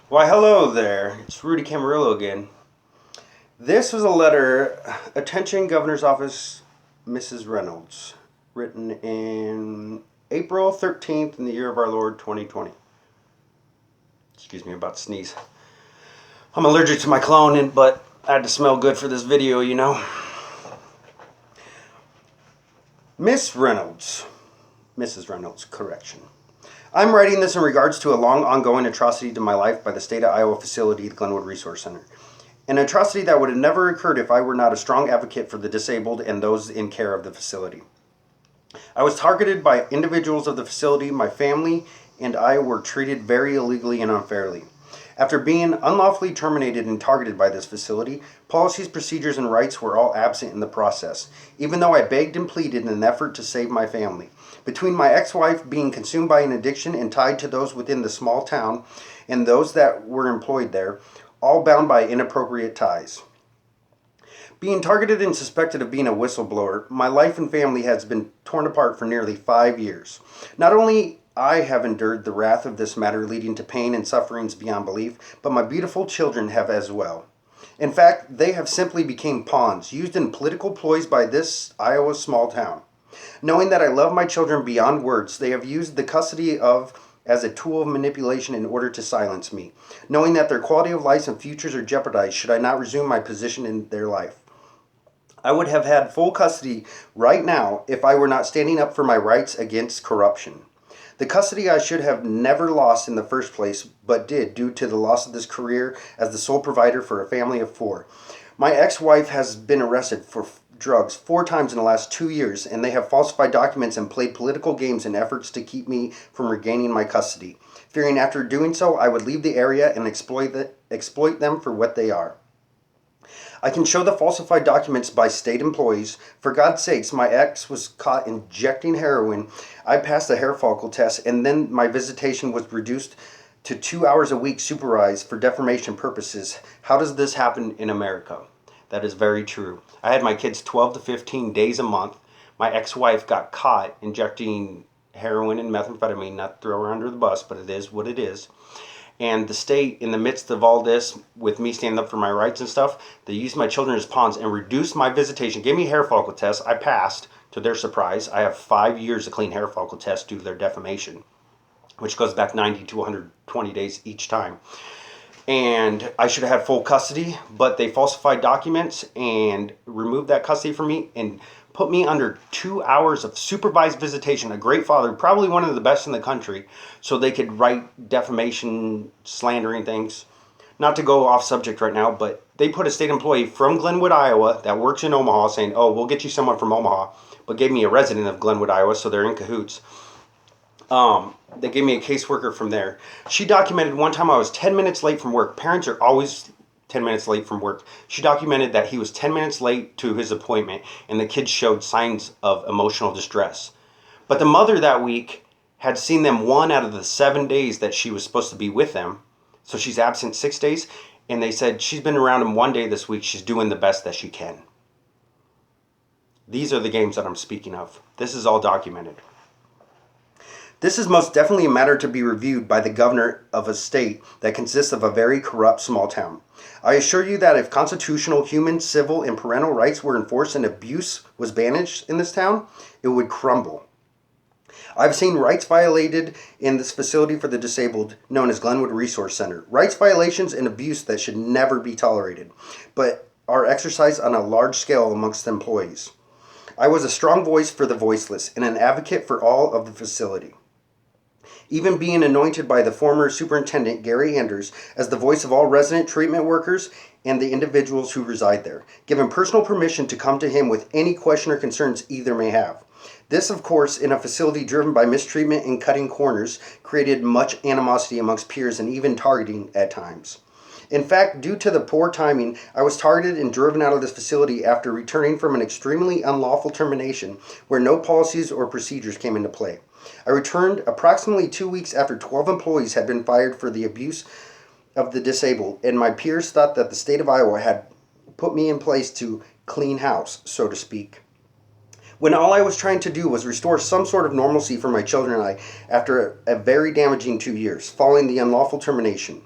Why, hello there. It's Rudy Camarillo again. This was a letter, attention Governor's Office, Mrs. Reynolds, written in April 13th in the year of our Lord 2020. Excuse me, I'm about to sneeze. I'm allergic to my cologne, but I had to smell good for this video, you know. Miss Reynolds, Mrs. Reynolds, correction. I'm writing this in regards to a long ongoing atrocity to my life by the state of Iowa facility, the Glenwood Resource Center. An atrocity that would have never occurred if I were not a strong advocate for the disabled and those in care of the facility. I was targeted by individuals of the facility. My family and I were treated very illegally and unfairly. After being unlawfully terminated and targeted by this facility, policies, procedures, and rights were all absent in the process, even though I begged and pleaded in an effort to save my family. Between my ex-wife being consumed by an addiction and tied to those within the small town and those that were employed there, all bound by inappropriate ties. Being targeted and suspected of being a whistleblower, my life and family has been torn apart for nearly 5 years. Not only I have endured the wrath of this matter leading to pain and sufferings beyond belief, but my beautiful children have as well. In fact, they have simply become pawns used in political ploys by this Iowa small town. Knowing that I love my children beyond words, they have used the custody of as a tool of manipulation in order to silence me, knowing that their quality of life and futures are jeopardized should I not resume my position in their life. I would have had full custody right now if I were not standing up for my rights against corruption. The custody I should have never lost in the first place, but did due to the loss of this career as the sole provider for a family of 4. My ex-wife has been arrested for drugs 4 times in the last 2 years, and they have falsified documents and played political games in efforts to keep me from regaining my custody, fearing after doing so I would leave the area and exploit them for what they are. I can show the falsified documents by state employees. For God's sakes, my ex was caught injecting heroin. I passed the hair follicle test, and then my visitation was reduced to 2 hours a week supervised for defamation purposes. How does this happen in America? That is very true. I had my kids 12 to 15 days a month. My ex-wife got caught injecting heroin and methamphetamine, not to throw her under the bus, but it is what it is. And the state, in the midst of all this, with me standing up for my rights and stuff, they used my children as pawns and reduced my visitation. Gave me a hair follicle test. I passed, to their surprise. I have 5 years of clean hair follicle test due to their defamation, which goes back 90 to 120 days each time. And I should have had full custody, but they falsified documents and removed that custody from me and put me under 2 hours of supervised visitation. A great father, probably one of the best in the country, so they could write defamation, slandering things. Not to go off subject right now, but they put a state employee from Glenwood, Iowa that works in Omaha saying, oh, we'll get you someone from Omaha, but gave me a resident of Glenwood, Iowa, so they're in cahoots. They gave me a caseworker from there. She documented one time I was 10 minutes late from work. Parents are always 10 minutes late from work. She documented that he was 10 minutes late to his appointment, and the kids showed signs of emotional distress. But the mother that week had seen them 1 out of the 7 days that she was supposed to be with them. So she's absent 6 days, and they said she's been around him 1 day this week. She's doing the best that she can. These are the games that I'm speaking of. This is all documented. This is most definitely a matter to be reviewed by the governor of a state that consists of a very corrupt small town. I assure you that if constitutional, human, civil, and parental rights were enforced and abuse was banished in this town, it would crumble. I've seen rights violated in this facility for the disabled known as Glenwood Resource Center. Rights violations and abuse that should never be tolerated, but are exercised on a large scale amongst employees. I was a strong voice for the voiceless and an advocate for all of the facility, even being anointed by the former superintendent, Gary Anders, as the voice of all resident treatment workers and the individuals who reside there, given personal permission to come to him with any question or concerns either may have. This, of course, in a facility driven by mistreatment and cutting corners, created much animosity amongst peers and even targeting at times. In fact, due to the poor timing, I was targeted and driven out of this facility after returning from an extremely unlawful termination where no policies or procedures came into play. I returned approximately 2 weeks after 12 employees had been fired for the abuse of the disabled, and my peers thought that the state of Iowa had put me in place to clean house, so to speak. when all I was trying to do was restore some sort of normalcy for my children and I after a very damaging 2 years, following the unlawful termination.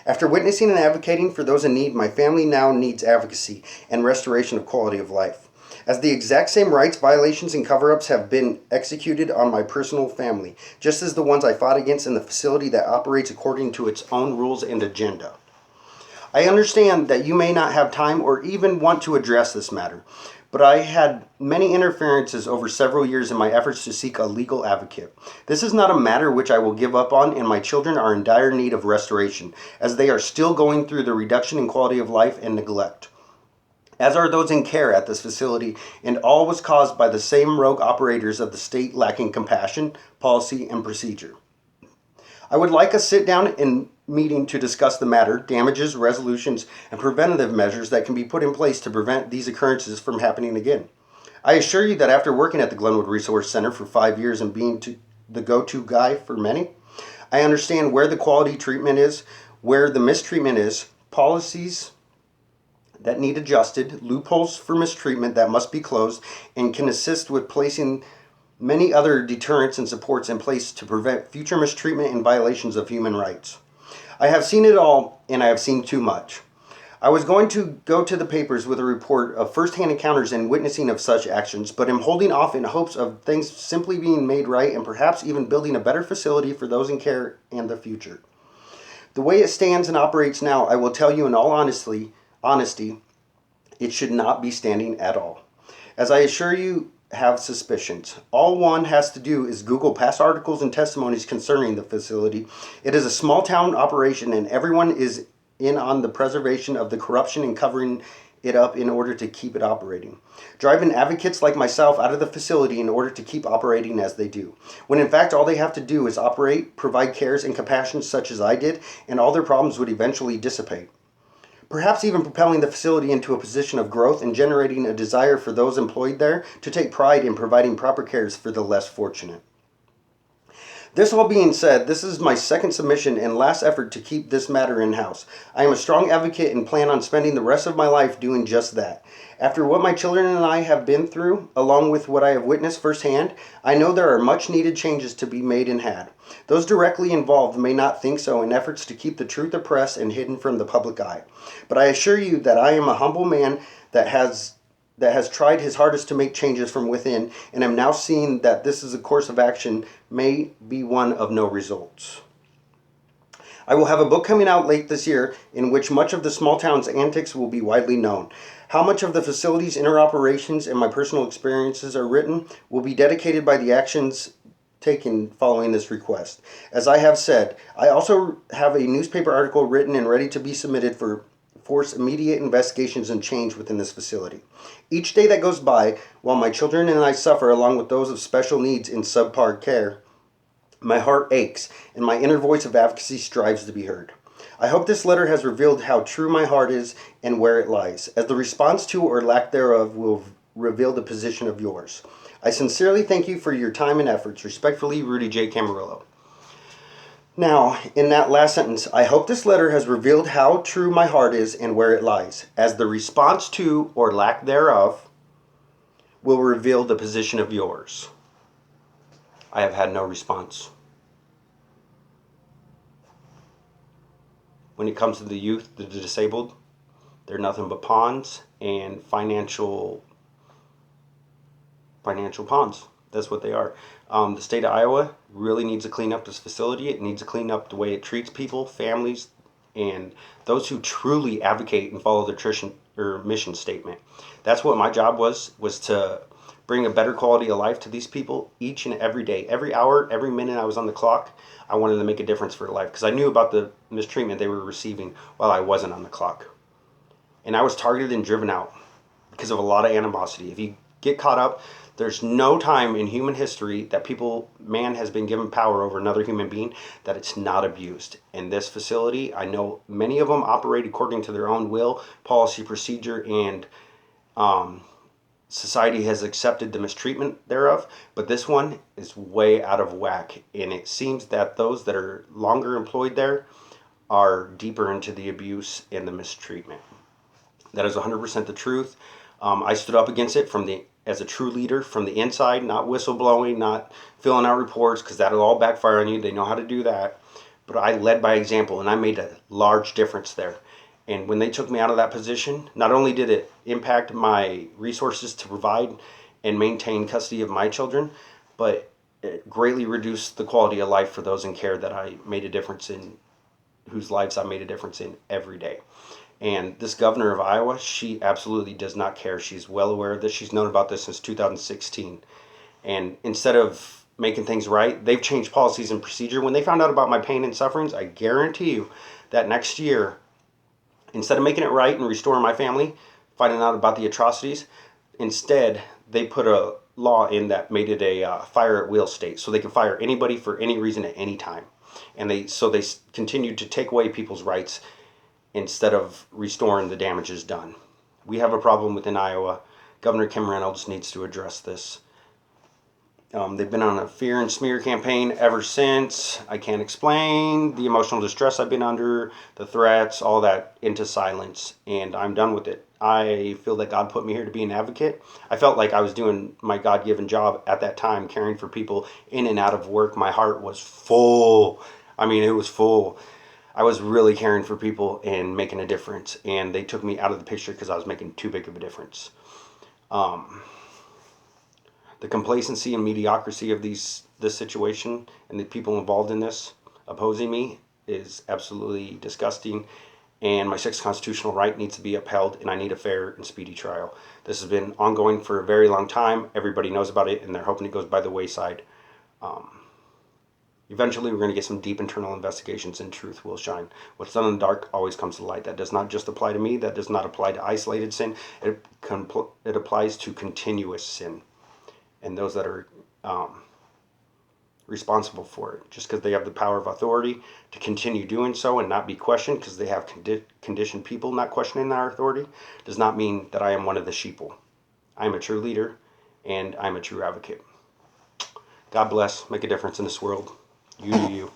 After witnessing and advocating for those in need, my family now needs advocacy and restoration of quality of life, as the exact same rights violations and cover-ups have been executed on my personal family, just as the ones I fought against in the facility that operates according to its own rules and agenda. I understand that you may not have time or even want to address this matter, but I had many interferences over several years in my efforts to seek a legal advocate. This is not a matter which I will give up on, and my children are in dire need of restoration, as they are still going through the reduction in quality of life and neglect, as are those in care at this facility, and all was caused by the same rogue operators of the state lacking compassion, policy, and procedure. I would like a sit-down and meeting to discuss the matter, damages, resolutions, and preventative measures that can be put in place to prevent these occurrences from happening again. I assure you that after working at the Glenwood Resource Center for 5 years and being the go-to guy for many, I understand where the quality treatment is, where the mistreatment is, policies that need adjusted, loopholes for mistreatment that must be closed, and can assist with placing many other deterrents and supports in place to prevent future mistreatment and violations of human rights. I have seen it all, and I have seen too much. I was going to go to the papers with a report of first-hand encounters and witnessing of such actions, but am holding off in hopes of things simply being made right and perhaps even building a better facility for those in care and the future. The way it stands and operates now, I will tell you in all honesty, it should not be standing at all. As I assure you, have suspicions. All one has to do is Google past articles and testimonies concerning the facility. It is a small town operation, and everyone is in on the preservation of the corruption and covering it up in order to keep it operating, driving advocates like myself out of the facility in order to keep operating as they do, when in fact all they have to do is operate, provide cares and compassion such as I did, and all their problems would eventually dissipate, perhaps even propelling the facility into a position of growth and generating a desire for those employed there to take pride in providing proper cares for the less fortunate. This all being said, this is my second submission and last effort to keep this matter in-house. I am a strong advocate and plan on spending the rest of my life doing just that. After what my children and I have been through, along with what I have witnessed firsthand, I know there are much needed changes to be made and had. Those directly involved may not think so in efforts to keep the truth oppressed and hidden from the public eye. But I assure you that I am a humble man that has tried his hardest to make changes from within, and am now seeing that this is a course of action may be one of no results. I will have a book coming out late this year in which much of the small town's antics will be widely known. How much of the facility's inner operations and my personal experiences are written will be dedicated by the actions taken following this request. As I have said, I also have a newspaper article written and ready to be submitted for force immediate investigations and change within this facility. Each day that goes by, while my children and I suffer along with those of special needs in subpar care, my heart aches, and my inner voice of advocacy strives to be heard. I hope this letter has revealed how true my heart is and where it lies, as the response to or lack thereof will reveal the position of yours. I sincerely thank you for your time and efforts. Respectfully, Rudy J. Camarillo. Now, in that last sentence, I hope this letter has revealed how true my heart is and where it lies, as the response to or lack thereof will reveal the position of yours. I have had no response. When it comes to the youth, the disabled, they're nothing but pawns and financial pawns. That's what they are. The state of Iowa really needs to clean up this facility. It needs to clean up the way it treats people, families, and those who truly advocate and follow their mission statement. That's what my job was to bring a better quality of life to these people each and every day. Every hour, every minute I was on the clock, I wanted to make a difference for their life because I knew about the mistreatment they were receiving while I wasn't on the clock. And I was targeted and driven out because of a lot of animosity. If you get caught up, there's no time in human history that man has been given power over another human being that it's not abused. In this facility, I know many of them operate according to their own will, policy, procedure, and society has accepted the mistreatment thereof, but this one is way out of whack, and it seems that those that are longer employed there are deeper into the abuse and the mistreatment. That is 100% the truth. I stood up against it from the as a true leader from the inside, not whistleblowing, not filling out reports, because that'll all backfire on you. They know how to do that. But I led by example, and I made a large difference there. And when they took me out of that position, not only did it impact my resources to provide and maintain custody of my children, but it greatly reduced the quality of life for those in care that I made a difference in, whose lives I made a difference in every day. And this governor of Iowa, she absolutely does not care. She's well aware of this. She's known about this since 2016. And instead of making things right, they've changed policies and procedure. When they found out about my pain and sufferings, I guarantee you that next year, instead of making it right and restoring my family, finding out about the atrocities, instead they put a law in that made it a fire at will state, so they could fire anybody for any reason at any time. And they continued to take away people's rights instead of restoring the damages done. We have a problem within Iowa. Governor Kim Reynolds needs to address this. They've been on a fear and smear campaign ever since. I can't explain the emotional distress I've been under, the threats, all that into silence, and I'm done with it. I feel that God put me here to be an advocate. I felt like I was doing my God-given job at that time, caring for people in and out of work. My heart was full. I mean, it was full. I was really caring for people and making a difference, and they took me out of the picture because I was making too big of a difference. The complacency and mediocrity of this situation and the people involved in this opposing me is absolutely disgusting, and my sixth constitutional right needs to be upheld, and I need a fair and speedy trial. This has been ongoing for a very long time. Everybody knows about it, and they're hoping it goes by the wayside. Eventually, we're going to get some deep internal investigations, and truth will shine. What's done in the dark always comes to light. That does not just apply to me. That does not apply to isolated sin. It applies to continuous sin. And those that are responsible for it, just because they have the power of authority to continue doing so and not be questioned, because they have conditioned people not questioning our authority, does not mean that I am one of the sheeple. I am a true leader, and I'm a true advocate. God bless. Make a difference in this world. You do you.